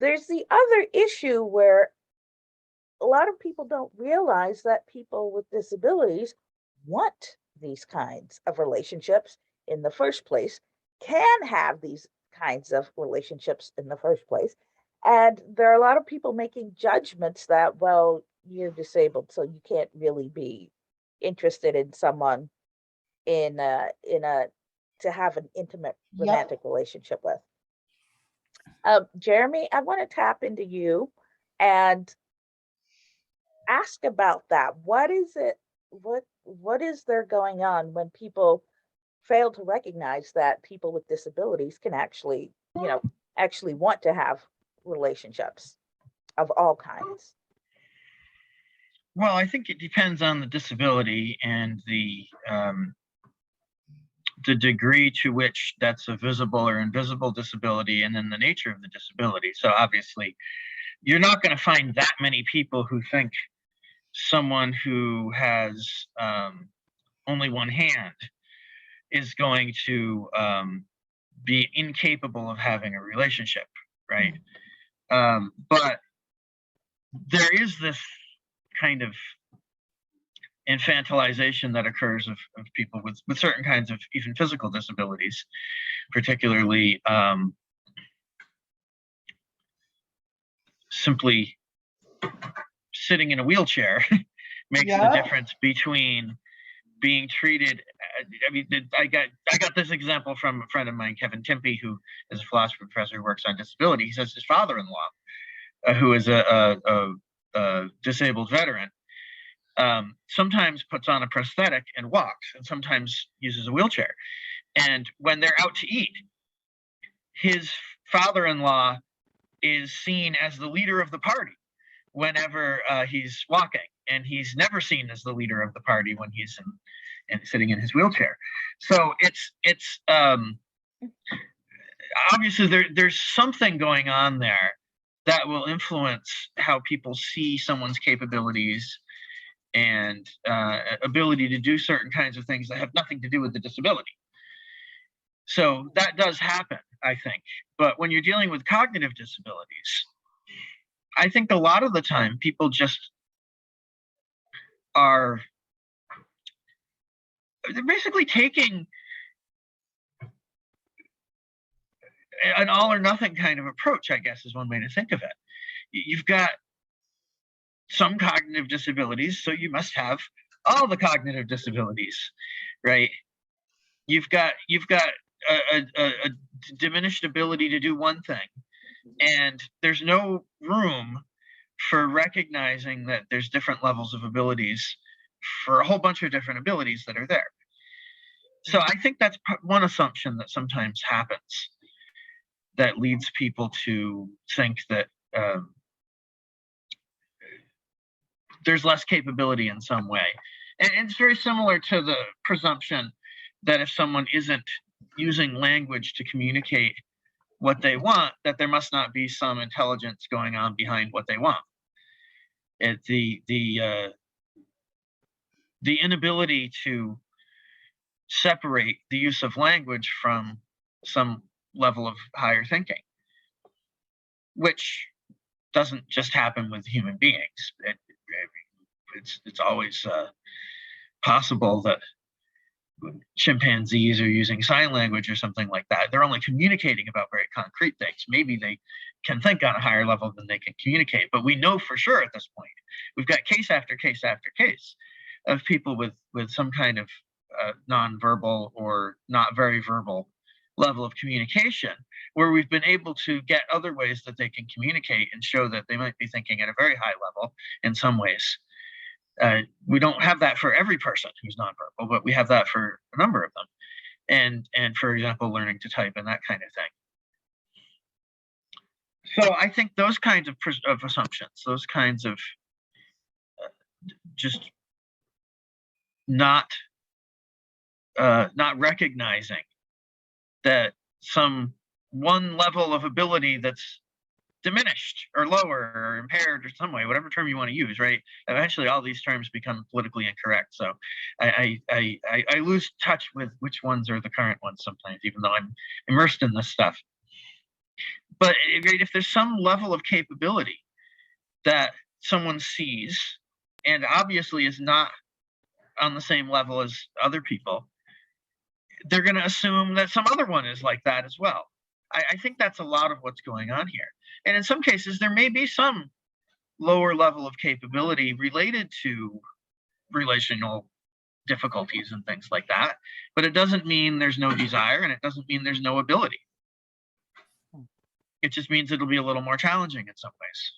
there's the other issue where a lot of people don't realize that people with disabilities want these kinds of relationships in the first place, can have these kinds of relationships in the first place. And there are a lot of people making judgments that, well, you're disabled, so you can't really be interested in someone in a to have an intimate Yep. romantic relationship with. Jeremy, I want to tap into you and ask about that. What is it? What is there going on when people fail to recognize that people with disabilities can actually, actually want to have relationships of all kinds? Well, I think it depends on the disability and the degree to which that's a visible or invisible disability, and then the nature of the disability. So obviously, you're not going to find that many people who think someone who has only one hand is going to be incapable of having a relationship, right? But there is this kind of infantilization that occurs of people with certain kinds of even physical disabilities, particularly simply sitting in a wheelchair makes the difference between being treated. I mean, I got this example from a friend of mine, Kevin Timpey, who is a philosophy professor who works on disability. He says his father-in-law, who is a disabled veteran, sometimes puts on a prosthetic and walks, and sometimes uses a wheelchair. And when they're out to eat, his father-in-law is seen as the leader of the party whenever he's walking, and he's never seen as the leader of the party when he's sitting in his wheelchair. So it's obviously there's something going on there that will influence how people see someone's capabilities and ability to do certain kinds of things that have nothing to do with the disability. So that does happen, I think. But when you're dealing with cognitive disabilities, I think a lot of the time people just are basically taking an all or nothing kind of approach, I guess, is one way to think of it. You've got some cognitive disabilities, so you must have all the cognitive disabilities, right? You've got a diminished ability to do one thing, and there's no room for recognizing that there's different levels of abilities for a whole bunch of different abilities that are there. So I think that's one assumption that sometimes happens that leads people to think that there's less capability in some way. And it's very similar to the presumption that if someone isn't using language to communicate what they want, that there must not be some intelligence going on behind what they want. The inability to separate the use of language from some level of higher thinking, which doesn't just happen with human beings. It's always possible that chimpanzees are using sign language or something like that. They're only communicating about very concrete things. Maybe they can think on a higher level than they can communicate, but we know for sure at this point, we've got case after case after case of people with some kind of nonverbal or not very verbal level of communication, where we've been able to get other ways that they can communicate and show that they might be thinking at a very high level in some ways. We don't have that for every person who's nonverbal, but we have that for a number of them. And for example, learning to type and that kind of thing. So I think those kinds of assumptions, those kinds of just not recognizing that some one level of ability that's diminished or lower or impaired or some way, whatever term you want to use, right? Eventually all these terms become politically incorrect. So I lose touch with which ones are the current ones sometimes, even though I'm immersed in this stuff. But if there's some level of capability that someone sees and obviously is not on the same level as other people, they're going to assume that some other one is like that as well. I think that's a lot of what's going on here. And in some cases, there may be some lower level of capability related to relational difficulties and things like that. But it doesn't mean there's no desire, and it doesn't mean there's no ability. It just means it'll be a little more challenging in some ways.